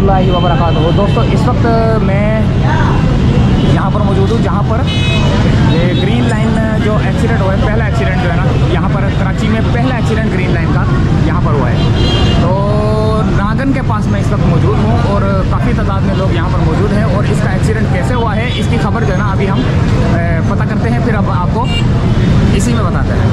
रहमतुल्लाहि व बरकातुहू। दोस्तों इस वक्त मैं यहाँ पर मौजूद हूँ जहाँ पर ये ग्रीन लाइन जो एक्सीडेंट हुआ है, पहला एक्सीडेंट जो है ना यहाँ पर कराची में, पहला एक्सीडेंट ग्रीन लाइन का यहाँ पर हुआ है। तो नागन के पास मैं इस वक्त मौजूद हूँ और काफ़ी तादाद में लोग यहाँ पर मौजूद हैं और इसका एक्सीडेंट कैसे हुआ है इसकी खबर जो है ना अभी हम पता करते हैं, फिर अब आपको इसी में बताते हैं।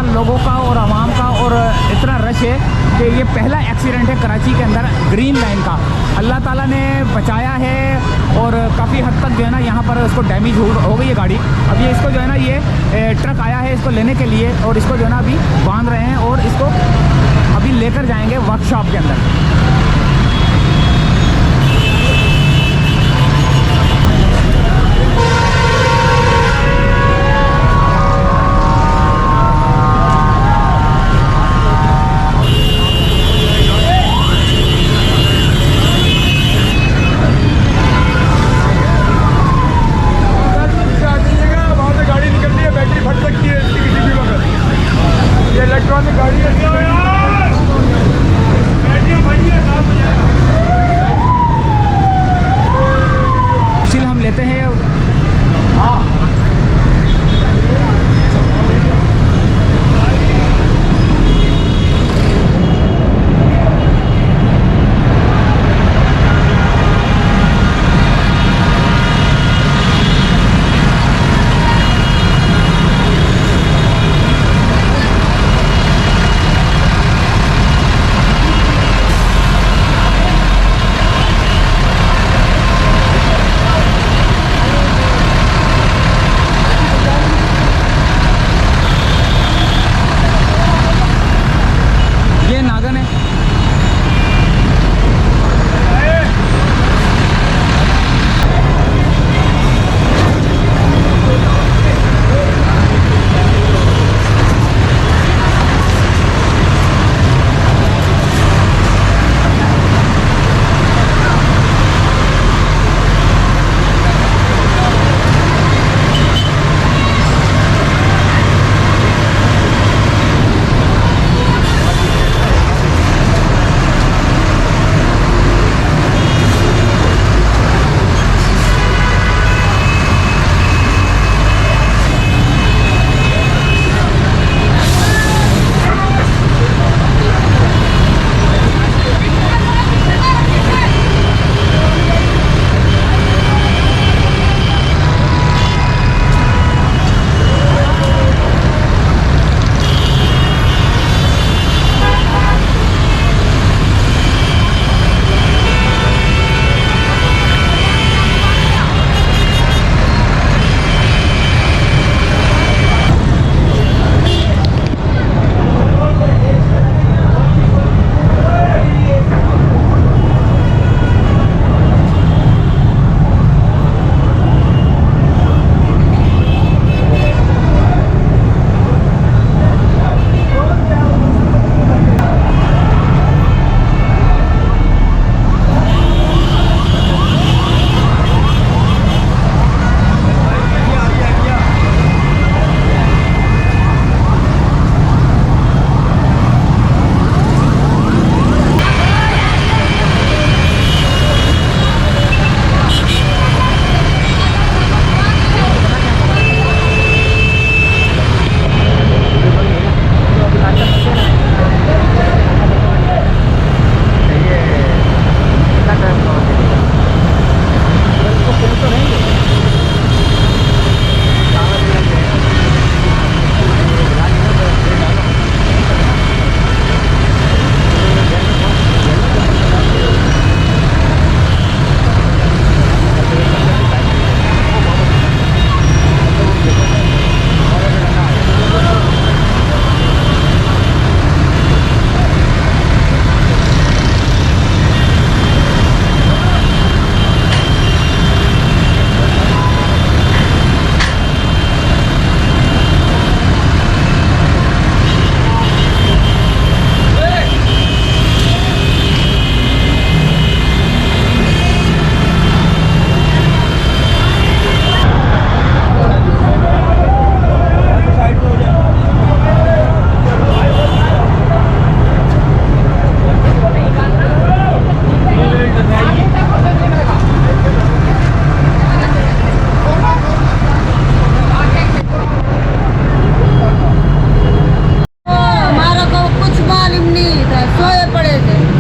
लोगों का और आवाम का और इतना रश है कि ये पहला एक्सीडेंट है कराची के अंदर ग्रीन लाइन का। अल्लाह ताला ने बचाया है और काफ़ी हद तक जो है ना यहाँ पर इसको डैमेज हो गई है गाड़ी। अब ये इसको जो है ना ये ट्रक आया है इसको लेने के लिए और इसको जो है ना अभी बांध रहे हैं और इसको अभी लेकर जाएंगे वर्कशॉप के अंदर। इलेक्ट्रॉनिक गाड़ी है।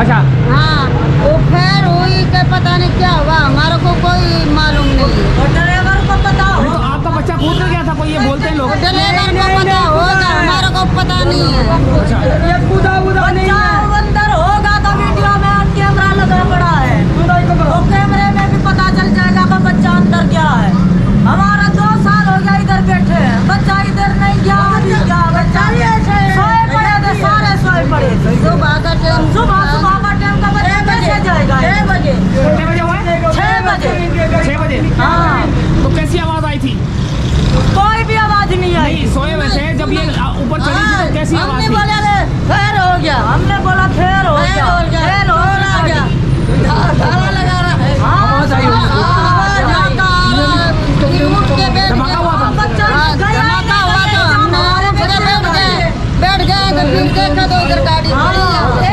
अच्छा हाँ वो खैर हुई के पता नहीं क्या हुआ, हमारे को कोई मालूम नहीं। और ड्राइवर को पता हो? तो आपका बच्चा कूद कर गया था, कोई ये बोलते हैं लोग। ड्राइवर को पता होगा, हमारे को पता नहीं है। अच्छा ये कूदा नहीं है, अंदर होगा तो वीडियो में कैमरा लगा पड़ा है, तो कैमरे में भी पता चल जाएगा कि बच्चा अंदर क्या है। हमारा 2 साल हो गया इधर बैठे हैं, बच्चा इधर नहीं गया, क्या बच्चा सोए पड़े थे, सारे सोए पड़े थे। सुबह का टाइम का बच्चा कैसे जाएगा? 6 बजे। कितने बजे हुआ है? 6 बजे। 6 बजे। हाँ तो कैसी आवाज आई थी? कोई भी आवाज नहीं आई। नहीं सोए हुए थे, जब ये ऊपर चढ़ी थी तो कैसी आवाज हमने थी? बोला फेर हो गया, हमने बोला फेर हो गया, फेर हो गया, धारा लगा रहा है। आवाज आई धमाका हुआ था? धमाका हुआ था, हम हमारे जगह बैठ गए तो फिर देखा तो उधर गाड़ी खड़ी है।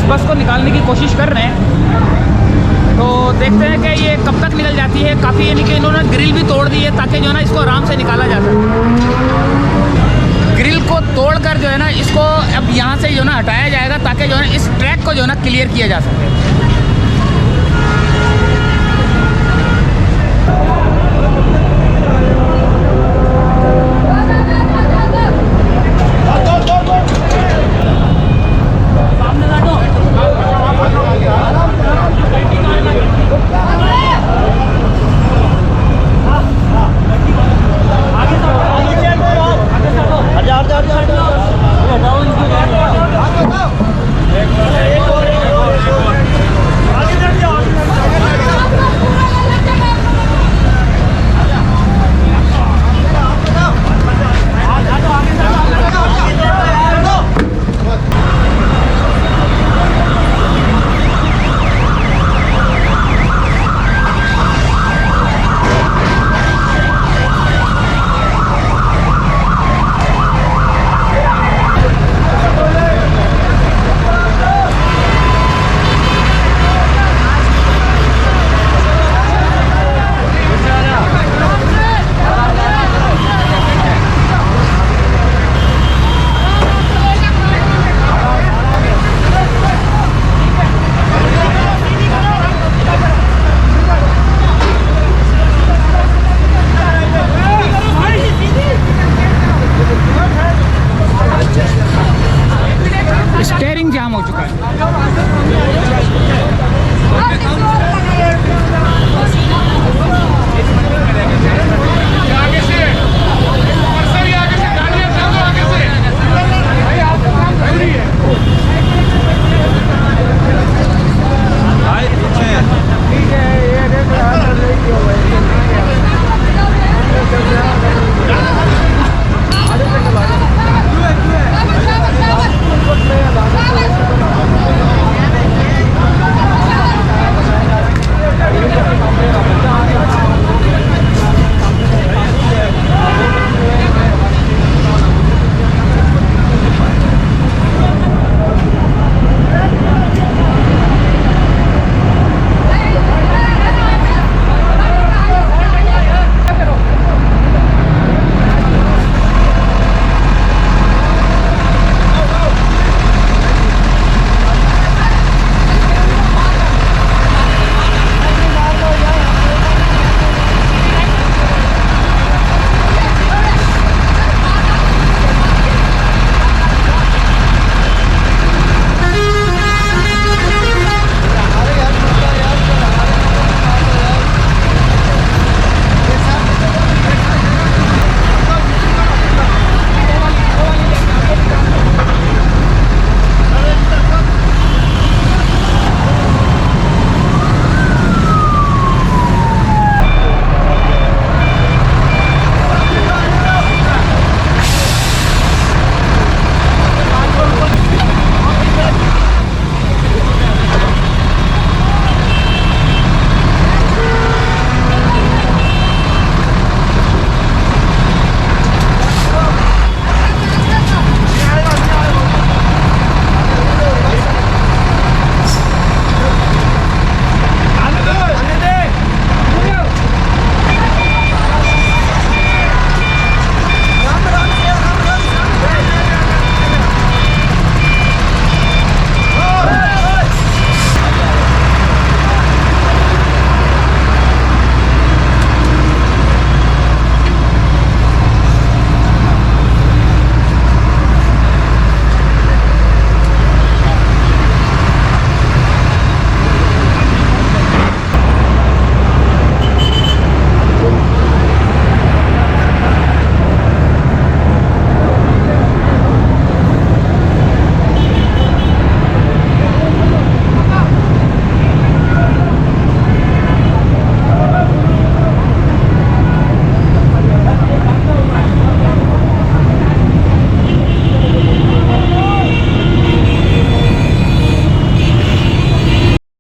बस को निकालने की कोशिश कर रहे हैं, तो देखते हैं कि ये कब तक निकल जाती है। काफ़ी यानी कि इन्होंने ग्रिल भी तोड़ दी है ताकि जो है ना इसको आराम से निकाला जा सके। ग्रिल को तोड़कर जो है ना इसको अब यहाँ से जो है ना हटाया जाएगा ताकि जो है ना इस ट्रैक को जो है ना क्लियर किया जा सके। स्टेयरिंग जाम हो चुका है।